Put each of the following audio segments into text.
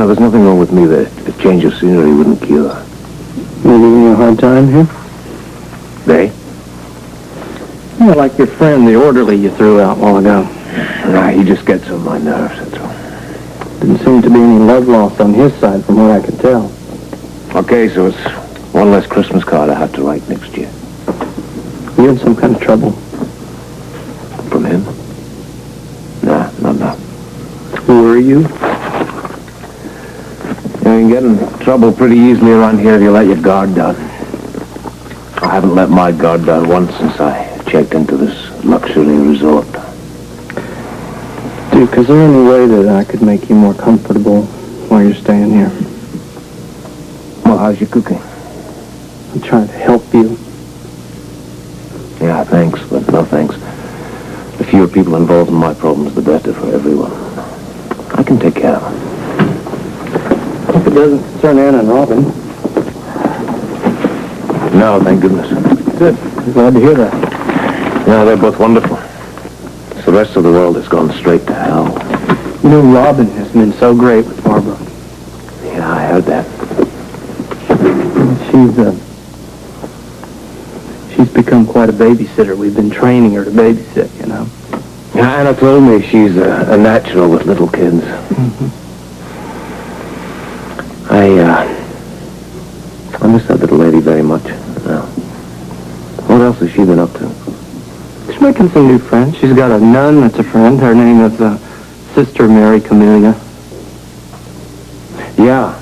No, there's nothing wrong with me there. A change of scenery wouldn't cure. You giving you a hard time here? They? Yeah, like your friend, the orderly you threw out a while ago. Nah, he just gets on my nerves, that's all. Didn't seem to be any love lost on his side from what I could tell. Okay, so it's one less Christmas card I have to write next year. You in some kind of trouble? From him? Nah, no. Who are you? You can get in trouble pretty easily around here if you let your guard down. I haven't let my guard down once since I checked into this luxury resort. Duke, is there any way that I could make you more comfortable while you're staying here? Well, how's your cooking? I'm trying to help you. Yeah, thanks, but no thanks. The fewer people involved in my problems, the better for everyone. I can take care of them. Hope it doesn't concern Ann and Robin. No, thank goodness. Good. I'm glad to hear that. Yeah, they're both wonderful. The rest of the world has gone straight to hell. You know, Robin has been so great with Barbara. Yeah, I heard that. She's become quite a babysitter. We've been training her to babysit, you know. Yeah, Anna told me she's a natural with little kids. Mm-hmm. I miss that little lady very much. Now, what else has she been up to? She's making some new friends. She's got a nun that's a friend. Her name is Sister Mary Camellia. Yeah,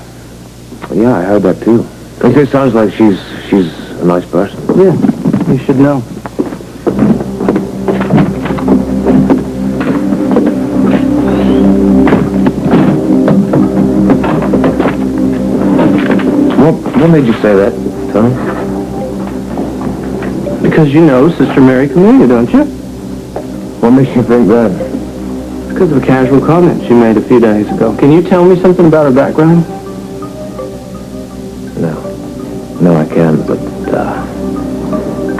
I heard that too. It sounds like she's a nice person. Yeah, you should know. What made you say that, Tony? Because you know Sister Mary Camellia, don't you? What makes you think that? Because of a casual comment she made a few days ago. Can you tell me something about her background? No, I can't, but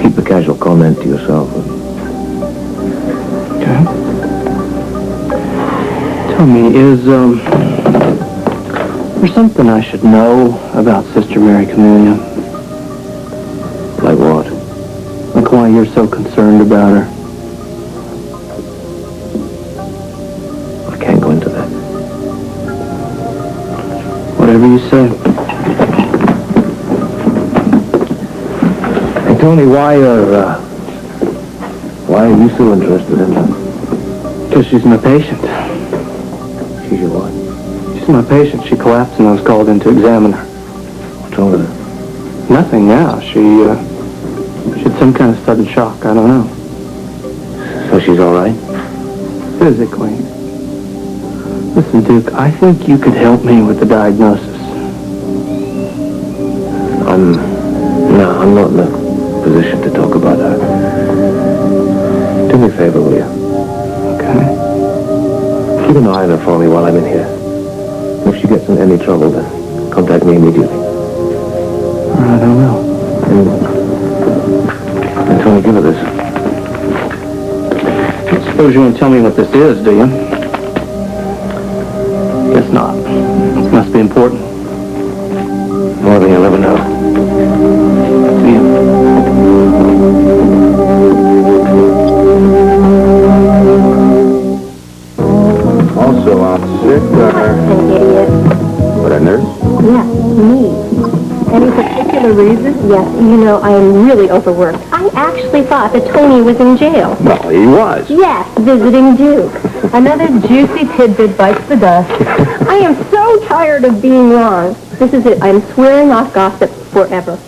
keep the casual comment to yourself. Okay. Tell me, is there something I should know about Sister Mary Camellia? Like what? Like why you're so concerned about her? I can't go into that. Whatever you say. Hey, Tony, why are you so interested in her? Because she's my patient. She's your what? She's my patient. She collapsed and I was called in to examine her. What's wrong with her? Nothing now. She had some kind of sudden shock. I don't know. So she's all right? Physically. Listen, Duke, I think you could help me with the diagnosis. I'm not in a position to talk about her. Do me a favor, will you? Okay. Keep an eye on her for me while I'm in here. If she gets in any trouble, then contact me immediately. All right, I will. And Tony, give her this. I suppose you won't tell me what this is, do you? Guess not. This must be important. More than you'll ever know. See you. Also out sick, what, a nurse? Yes, me. Any particular reason? Yes, you know, I am really overworked. I actually thought that Tony was in jail. Well, he was. Yes, visiting Duke. Another juicy tidbit bites the dust. I am so tired of being wrong. This is it. I'm swearing off gossip forever.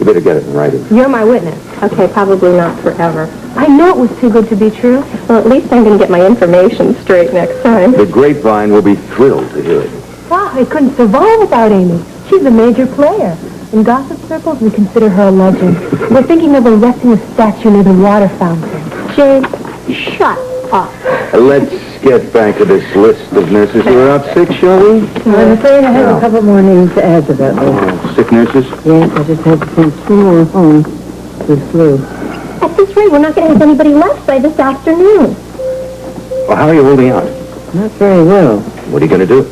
You better get it in writing. You're my witness. Okay, probably not forever. I know it was too good to be true. Well, at least I'm going to get my information straight next time. The grapevine will be thrilled to hear it. Wow, I couldn't survive without Amy. She's a major player. In gossip circles, we consider her a legend. We're thinking of erecting a statue near the water fountain. Jane, shut up. Let's get back to this list of nurses who are out sick, shall we? I'm afraid I have a couple more names to add to that list. Oh, sick nurses? Yes, I just had to send 2 more home with flu. At this rate, we're not going to have anybody left by this afternoon. Well, how are you holding out? Not very well. What are you going to do?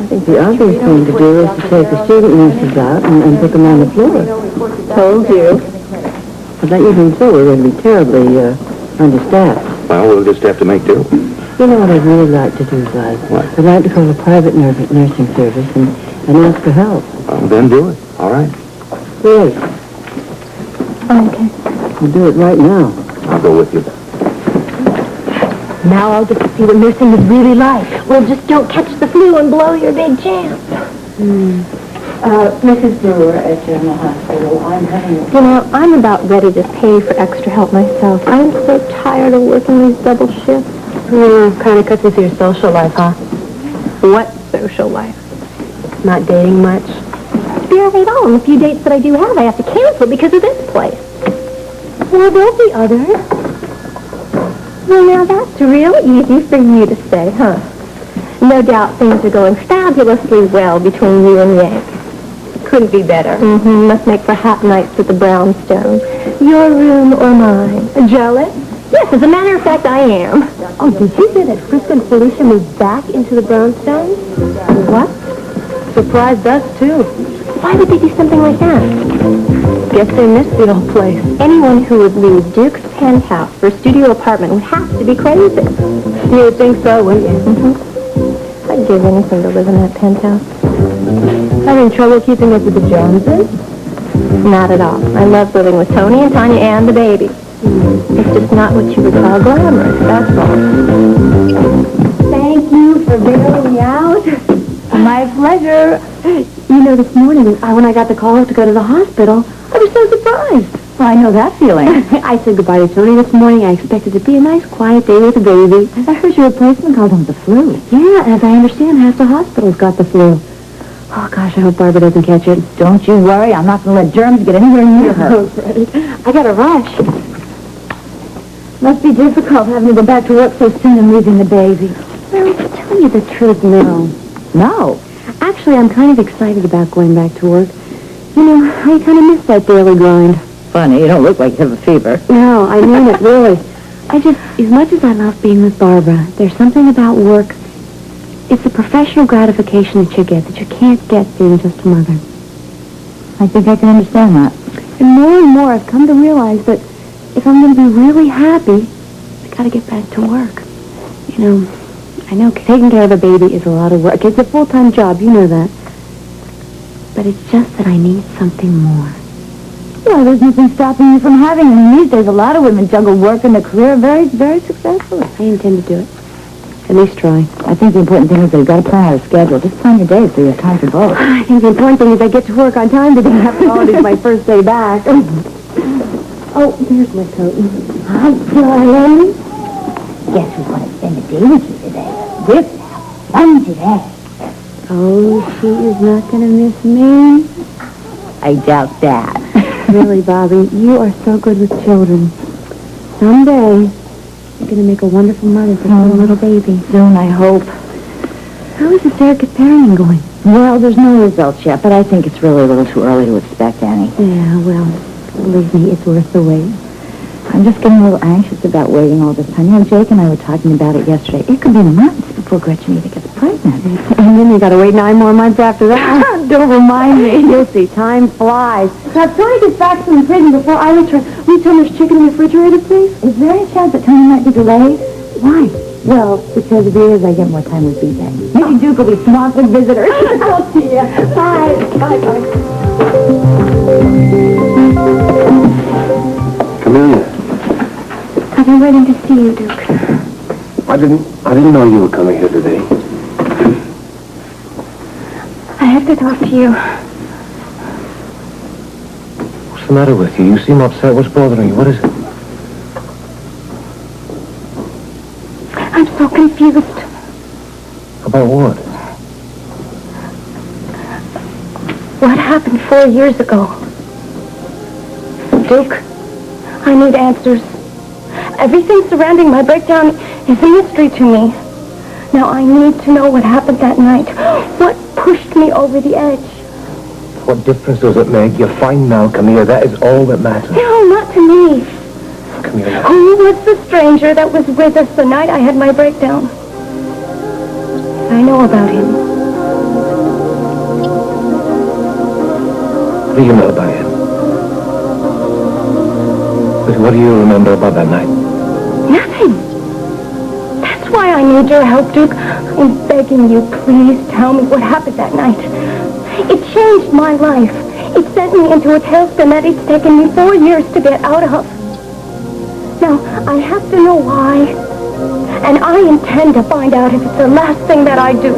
I think the obvious thing to do is to take the student nurses out and put them on the floor. Told you. But even so, we're going to be terribly understaffed. Well, we'll just have to make do. You know what I'd really like to do, Buzz? What? I'd like to call a private nursing service and ask for help. Well, then do it. All right. Yes, Okay. we'll do it right now. I'll go with you. Now I'll get to see what nursing is really like. Well, just don't catch the flu and blow your big chance. Mrs. Brewer at General Hospital, I'm having... You know, I'm about ready to pay for extra help myself. I'm so tired of working these double shifts. Kind of cuts into your social life, huh? What social life? Not dating much. Barely at all. And the few dates that I do have, I have to cancel because of this place. Well, there'll be others. Well, now that's real easy for you to say, huh? No doubt things are going fabulously well between you and Yank. Couldn't be better. Must make for hot nights at the Brownstone. Your room or mine. Jealous? Yes, as a matter of fact, I am. Oh, did you hear that Frisk and Felicia moved back into the Brownstone? What? Surprised us, too. Why would they do something like that? Guess they missed the old place. Anyone who would leave Duke's penthouse for a studio apartment would have to be crazy. You would think so, wouldn't you? I'd give anything to live in that penthouse. Having trouble keeping up with the Joneses? Not at all. I love living with Tony and Tanya and the baby. It's just not what you would call glamorous, that's all. Thank you for bailing me out. My pleasure. You know, this morning, when I got the call to go to the hospital, I was so surprised. Well, I know that feeling. I said goodbye to Tony this morning. I expected it to be a nice, quiet day with the baby. I heard your replacement called him with the flu. Yeah, as I understand, half the hospital's got the flu. Oh, gosh, I hope Barbara doesn't catch it. Don't you worry. I'm not going to let germs get anywhere near her. Oh, great. I got a rush. Must be difficult having to go back to work so soon and losing the baby. Well, to tell you the truth, no. No? Actually, I'm kind of excited about going back to work. You know, I kind of miss that daily grind. Funny, you don't look like you have a fever. No, I mean it, really. As much as I love being with Barbara, there's something about work. It's the professional gratification that you get that you can't get being just a mother. I think I can understand that. And more, I've come to realize that if I'm going to be really happy, I got to get back to work. You know, I know taking care of a baby is a lot of work. It's a full-time job, you know that. But it's just that I need something more. Well, there's nothing stopping you from having them. These days, a lot of women juggle work and a career very, very successfully. I intend to do it. At least try. I think the important thing is that you've got to plan out a schedule. Just plan your days so you have time for both. I think the important thing is I get to work on time today. After all, it's my first day back. Oh, there's my coat. Hi, darling. Guess who's going to spend the day with you today? With fun today. Oh, she is not going to miss me. I doubt that. Really, Bobby, you are so good with children. Someday, you're going to make a wonderful mother for a little baby. Soon, I hope. How is the surrogate parenting going? Well, there's no results yet, but I think it's really a little too early to expect any. Yeah, well, believe me, it's worth the wait. I'm just getting a little anxious about waiting all this time. You know, Jake and I were talking about it yesterday. It could be months before Gretchen either gets pregnant. And then you got to wait 9 more months after that. Don't remind me. You'll see, time flies. Now, if Tony gets back from the prison before I return, will you tell me there's chicken in the refrigerator, please? Is there any chance that Tony might be delayed? Why? Well, because if he is, I get more time with BJ. Maybe Duke will be swamped with visitors. I'll see you. Bye. Bye. Camellia. I've been waiting to see you, Duke. I didn't know you were coming here today. I have to talk to you. What's the matter with you? You seem upset. What's bothering you? What is it? I'm so confused. About what? What happened 4 years ago? Duke, I need answers. Everything surrounding my breakdown is a mystery to me. Now I need to know what happened that night. What pushed me over the edge? What difference does it make? You're fine now, Camellia. That is all that matters. No, not to me. Camellia. Who was the stranger that was with us the night I had my breakdown? I know about him. What do you know about him? What do you remember about that night? Nothing. That's why I need your help, Duke. I'm begging you, please tell me what happened that night. It changed my life. It sent me into a tailspin that it's taken me 4 years to get out of. Now, I have to know why. And I intend to find out if it's the last thing that I do.